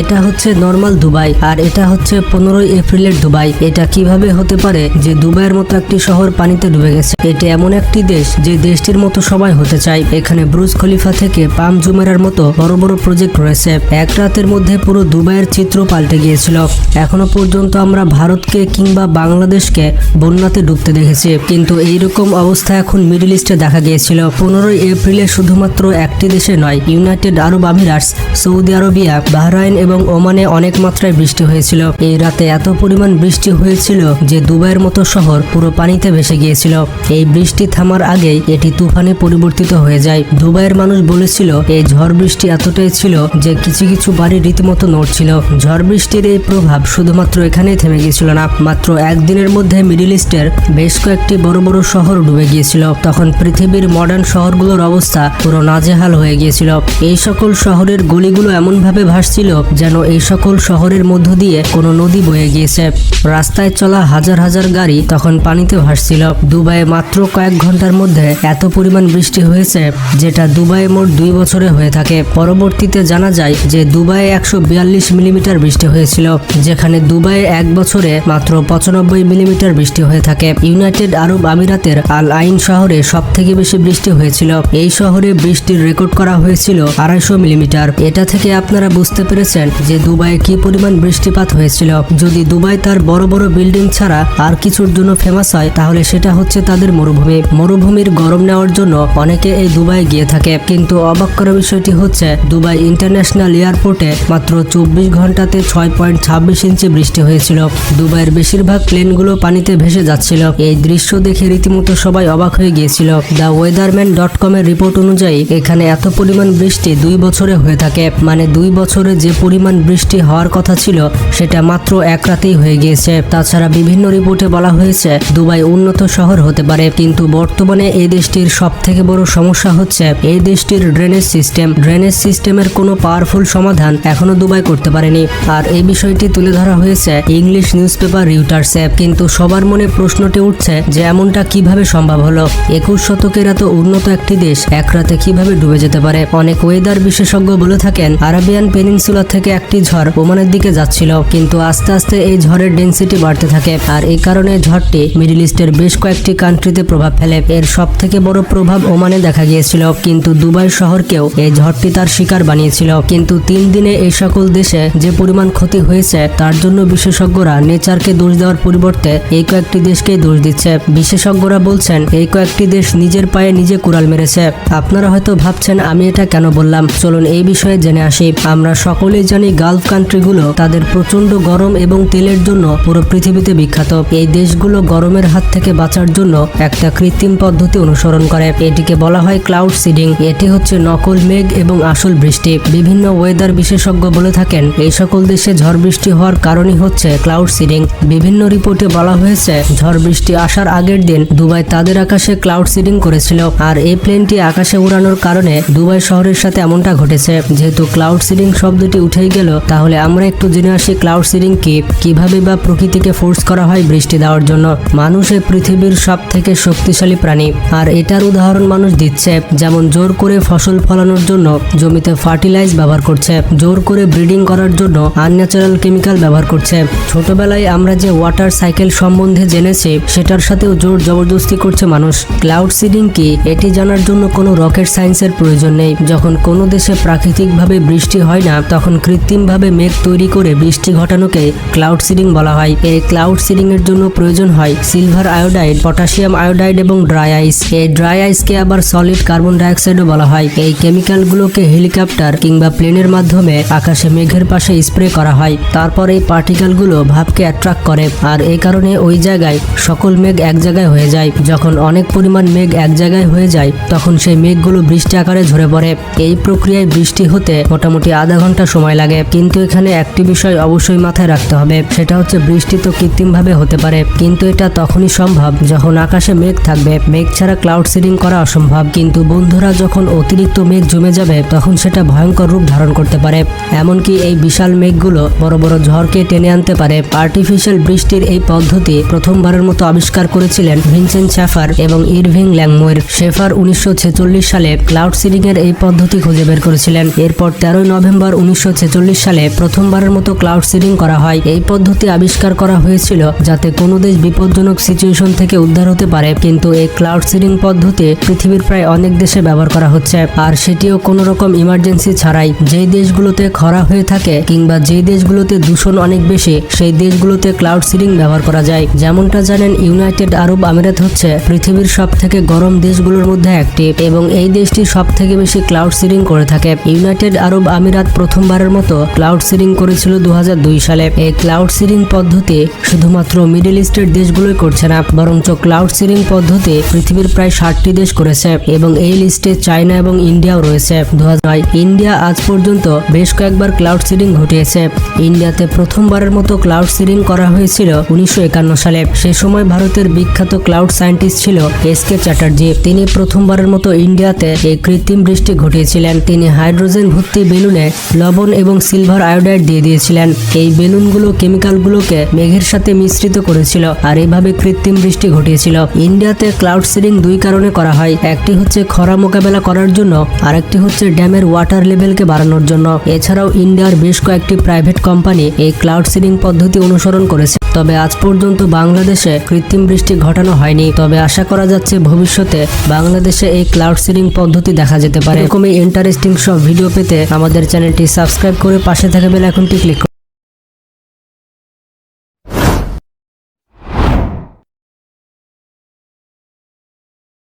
এটা হচ্ছে normal Dubai আর এটা হচ্ছে 15 এপ্রিলের দুবাই। এটা কিভাবে হতে পারে যে দুবাইয়ের মতো একটি শহর পানিতে ডুবে গেছে? এটা এমন একটি দেশ যে দেশটির মতো সবাই হতে চায়। এখানে ব্রুজ খলিফা থেকে পাম জুমেরার মতো বড় বড় প্রজেক্ট রয়েছে। এক রাতের মধ্যে পুরো দুবাইয়ের চিত্র পাল্টে গিয়েছিল। এখনো পর্যন্ত আমরা ভারতকে কিংবা বাংলাদেশকে বন্যাতে ডুবতে দেখেছি, কিন্তু এইরকম অবস্থা এখন মিডল ইস্টে দেখা গিয়েছিল। 15 এপ্রিলে শুধুমাত্র একটি দেশে নয়, ইউনাইটেড আরব আমিরাটস, সৌদি আরবিয়া, বাহরাইন এবং ওমানে অনেক মাত্রায় বৃষ্টি হয়েছিল। এই রাতে এত পরিমাণ বৃষ্টি হয়েছিল যে দুবাইয়ের মতো শহর পুরো পানিতে ভেসে গিয়েছিল। এই বৃষ্টি থামার আগেই এটি তুফানে পরিবর্তিত হয়ে যায়। দুবাইয়ের মানুষ বলেছিল এই ঝড় বৃষ্টি এতটাই ছিল যে কিছু কিছু বাড়ি রীতিমতো নড়ছিল। ঝড় বৃষ্টির এই প্রভাব শুধুমাত্র এখানেই থেমে গিয়েছিল না, মাত্র একদিনের মধ্যে মিডল ইস্টের বেশ কয়েকটি বড় বড় শহর ডুবে গিয়েছিল। তখন পৃথিবীর মডার্ন শহরগুলোর অবস্থা পুরো নাজেহাল হয়ে গিয়েছিল। এই সকল শহরের গলিগুলো এমনভাবে ভাসছিল যেন এই সকল শহরের মধ্য দিয়ে কোনো নদী বয়ে গিয়েছে। রাস্তায় চলা হাজার হাজার গাড়ি তখন পানিতে ভাসছিল। দুবাইয়ে মাত্র কয়েক ঘন্টার মধ্যে এত পরিমাণ বৃষ্টি হয়েছে যেটা দুবাইয়ে মোট 2 বছরে হয়ে থাকে। পরবর্তীতে জানা যায় যে দুবাইয়ে 142 মিলিমিটার বৃষ্টি হয়েছিল, যেখানে দুবাইয়ে এক বছরে মাত্র 95 মিলিমিটার বৃষ্টি হয়ে থাকে। ইউনাইটেড আরব আমিরাতের আল আইন শহরে সব থেকে বেশি বৃষ্টি হয়েছিল। এই শহরে বৃষ্টির রেকর্ড করা হয়েছিল 250 মিলিমিটার। এটা থেকে আপনারা বুঝতে পেরেছেন যে দুবাইয়ে কি পরিমাণ বৃষ্টিপাত হয়েছিল। যদি দুবাই তার বড় বড় বিল্ডিং ছাড়া আর কিছুর জন্য ফেমাস হয় তাহলে সেটা হচ্ছে তাদের মরুভূমি। মরুভূমির গরম নেওয়ার জন্য অনেকে এই দুবাই গিয়ে থাকে, কিন্তু অবাক করা বিষয়টি হচ্ছে দুবাই ইন্টারন্যাশনাল এয়ারপোর্টে মাত্র 24 ঘন্টাতে 6.26 ইঞ্চি বৃষ্টি হয়েছিল। দুবাইয়ের বেশিরভাগ প্লেনগুলো পানিতে ভেসে যাচ্ছিল। এই দৃশ্য দেখে রীতিমতো সবাই অবাক হয়ে গিয়েছিল। দ্য weatherman.com এর রিপোর্ট অনুযায়ী এখানে এত পরিমাণ বৃষ্টি 2 বছরে হয়ে থাকে। মানে 2 বছরে যে পরিমাণ বৃষ্টি হওয়ার কথা ছিল সেটা মাত্র এক রাতেই হয়ে গিয়েছে। তাছাড়া বিভিন্ন রিপোর্টে বলা হয়েছে দুবাই উন্নত শহর হতে পারে, কিন্তু বর্তমানে এই দেশটির সব থেকে বড় সমস্যা হচ্ছে এই দেশটির ড্রেনেজ সিস্টেম। ড্রেনেজ সিস্টেমের কোনো পাওয়ারফুল সমাধান এখনো দুবাই করতে পারেনি। আর এই বিষয়টি তুলে ধরা হয়েছে ইংলিশ নিউজপেপার রিউটার্সে। কিন্তু সবার মনে প্রশ্নটি উঠছে যে এমনটা কিভাবে সম্ভব হলো? 21 শতকের এত উন্নত একটি দেশ এক রাতে কিভাবে ডুবে যেতে পারে? অনেক ওয়েদার বিশেষজ্ঞ বলে থাকেন আরাবিয়ান পেনিনসুলা থেকে একটি ঝড় ওমানের দিকে যাচ্ছিল, কিন্তু আস্তে আস্তে এই ঝড়ের ডেন্সিটি বাড়তে থাকে আর এই কারণে ঝড়টি মিডল ইস্টের বেশ কয়েকটি কান্ট্রিতে প্রভাব ফেলে। এর সব থেকে বড় প্রভাব ওমানে দেখা গিয়েছিল, কিন্তু দুবাই শহরকেও এই ঝড়টি তার শিকার বানিয়েছিল। কিন্তু 3 দিনে এই সকল দেশে যে পরিমাণ ক্ষতি হয়েছে তার জন্য বিশেষজ্ঞরা নেচারকে দোষ দেওয়ার পরিবর্তে এই কয়েকটি দেশকেই দোষ দিচ্ছে। বিশেষজ্ঞরা বলছেন এই কয়েকটি দেশ নিজের পায়ে নিজে কুড়াল মেরেছে। আপনারা হয়তো ভাবছেন আমি এটা কেন বললাম, চলুন এই বিষয়ে জেনে আসি। আমরা সকলেই জানি গালফ কান্ট্রিগুলো তাদের প্রচন্ড গরম এবং তেলের জন্য পুরো পৃথিবীতে বিখ্যাত। এই দেশগুলো গরমের হাত থেকে বাঁচার জন্য একটা কৃত্রিম পদ্ধতি অনুসরণ করে। এটিকে বলা হয় ক্লাউড সিডিং। এটি হচ্ছে নকল মেঘ এবং আসল বৃষ্টি। বিভিন্ন ওয়েদার বিশেষজ্ঞ বলে থাকেন এই সকল দেশে ঝড় বৃষ্টি হওয়ার কারণই হচ্ছে ক্লাউড সিডিং। বিভিন্ন রিপোর্টে বলা হয়েছে ঝড় বৃষ্টি আসার আগের দিন দুবাই তাদের আকাশে ক্লাউড সিডিং করেছিল, আর এই প্লেনটি আকাশে উড়ানোর কারণে দুবাই শহরের সাথে এমনটা ঘটেছে। যেহেতু ক্লাউড সিডিং শব্দটি উঠেই গেল, তাহলে আমরা একটু জেনে আসি ক্লাউড সিডিং কি, কিভাবে বা প্রকৃতিকে ফোর্স করা হয় বৃষ্টি দেওয়ার জন্য। মানুষ এই পৃথিবীর সব থেকে শক্তিশালী প্রাণী, আর এটার উদাহরণ মানুষ দিচ্ছে। যেমন জোর করে ফসল ফলানোর জন্য জমিতে ফার্টিলাইজ ব্যবহার করছে, জোর করে ব্রিডিং করার জন্য আনন্যাচারাল কেমিক্যাল ব্যবহার করছে। ছোটবেলায় আমরা যে ওয়াটার সাইকেল সম্বন্ধে জেনেছি সেটার সাথেও জোর জবরদস্তি করছে মানুষ। ক্লাউড সিডিং কি এটি জানার জন্য কোনো রকেট সায়েন্সের প্রয়োজন নেই। যখন কোনো দেশে প্রাকৃতিকভাবে বৃষ্টি হয় না তখন কৃত্রিমভাবে মেঘ তৈরি করে বৃষ্টি ঘটানোকে ক্লাউড সিডিং বলা হয়। এই ক্লাউড সিডিং এর জন্য প্রয়োজন হয় সিলভার আয়োডাইড, পটাশিয়াম আয়োডাইড এবং ড্রাই আইস। এই ড্রাই আইসকে আবার সলিড কার্বন ডাইঅক্সাইডও বলা হয়। এই কেমিক্যালগুলোকে হেলিকপ্টার কিংবা প্লেনের মাধ্যমে আকাশে মেঘের পাশে স্প্রে করা হয়। তারপর এই পার্টিকেলগুলো ভাবকে অ্যাট্রাক্ট করে, আর এই কারণে ওই জায়গায় সকল মেঘ এক জায়গায় হয়ে যায়। যখন অনেক পরিমাণ মেঘ এক জায়গায় হয়ে যায় তখন সেই মেঘগুলো বৃষ্টি আকারে ঝরে পড়ে। এই প্রক্রিয়ায় বৃষ্টি হতে মোটামুটি আধা ঘন্টা সময় লাগে। কিন্তু এখানে একটি বিষয় অবশ্যই মাথায় রাখতে হবে, সেটা হচ্ছে বৃষ্টি তো কৃত্রিমভাবে হতে পারে, কিন্তু এটা তখনই সম্ভব যখন আকাশে মেঘ থাকবে। মেঘ ছাড়া ক্লাউড সিডিং করা অসম্ভব। কিন্তু বন্ধুরা, যখন অতিরিক্ত মেঘ জমে যাবে তখন সেটা ভয়ঙ্কর রূপ ধারণ করতে পারে। এমনকি এই বিশাল মেঘগুলো বড় বড় ঝড়কে টেনে আনতে পারে। আর্টিফিশিয়াল বৃষ্টির এই পদ্ধতি প্রথমবারের মতো আবিষ্কার করেছিলেন ভিনসেন্ট শেফার এবং ইরভিং ল্যাংমুইর। শেফার 1946 সালে ক্লাউড সিডিং এর এই পদ্ধতি খুঁজে বের করেছিলেন। এরপর 13 নভেম্বর 1946 সালে প্রথমবারের মতো ক্লাউড সিডিং করা হয়। এই পদ্ধতি আবিষ্কার করা হয়েছিল যাতে কোনো দেশ বিপজ্জনক সিচুয়েশন থেকে উদ্ধার হতে পারে, কিন্তু এই ক্লাউড সিডিং পদ্ধতি পৃথিবীর প্রায় অনেক দেশে ব্যবহার করা হচ্ছে, আর সেটিও কোনো রকম ইমার্জেন্সি ছাড়াই। যেই দেশগুলোতে খরা হয়ে থাকে কিংবা যেই দেশগুলোতে দূষণ অনেক বেশি, সেই দেশগুলোতে ক্লাউড সিডিং ব্যবহার করা যায়। যেমনটা জানেন, ইউনাইটেড আরব আমিরাত হচ্ছে পৃথিবীর সব থেকে গরম দেশগুলোর মধ্যে একটি, এবং এই দেশটি সব থেকে বেশি ক্লাউড সিডিং করে থাকে। ইউনাইটেড আরব আমিরাত প্রথমবারের মতো ক্লাউড সিডিং করেছিল 2002 সালে। এই ক্লাউড সিডিং পদ্ধতি শুধুমাত্র মিডল ইস্টের দেশগুলোই করছে না, বরঞ্চ ক্লাউড সিডিং পদ্ধতি পৃথিবীর প্রায় 60টি দেশ করেছে, এবং এই লিস্টে চায়না এবং ইন্ডিয়াও রয়েছে। 2009 ইন্ডিয়া আজ পর্যন্ত বেশ কয়েকবার ক্লাউড সিডিং ঘটিয়েছে। ইন্ডিয়াতে প্রথমবারের মতো ক্লাউড সিডিং করা হয়েছিল 1951 সালে। সে সময় ভারতের বিখ্যাত ক্লাউড সায়েন্টিস্ট ছিল এসকে চ্যাটার্জি। তিনি প্রথমবারের মতো ইন্ডিয়াতে এই কৃত্রিম বৃষ্টি ঘটিয়েছিলেন। তিনি হাইড্রোজেন ভর্তি বেলুনে লবণ এবং সিলভার আয়োডাইড দিয়ে দিয়েছিলেন। এই বেলুনগুলো কেমিক্যালগুলোকে মেঘের সাথে মিশ্রিত করেছিল, আর এইভাবে কৃত্রিম বৃষ্টি ঘটিয়েছিল। ইন্ডিয়াতে ক্লাউড সিডিং দুই কারণে করা হয়। একটি হচ্ছে খরা মোকাবেলা করার জন্য, আরেকটি হচ্ছে ড্যামের ওয়াটার লেভেলকে বাড়ানোর জন্য। এছাড়াও ইন্ডিয়ার বেশ কয়েকটি প্রাইভেট কোম্পানি এই ক্লাউড সিডিং পদ্ধতি অনুসরণ করেছে। তবে আজ পর্যন্ত বাংলাদেশে কৃত্রিম বৃষ্টি ঘটানো হয়নি, তবে আশা করা যাচ্ছে ভবিষ্যতে বাংলাদেশে এই ক্লাউড সিডিং পদ্ধতি দেখা যেতে পারে। এরকমই ইন্টারেস্টিং সব ভিডিও পেতে আমাদের চ্যানেলটি সাবস্ক্রাইব করে পাশে থাকা বেল আইকনটি ক্লিক করুন।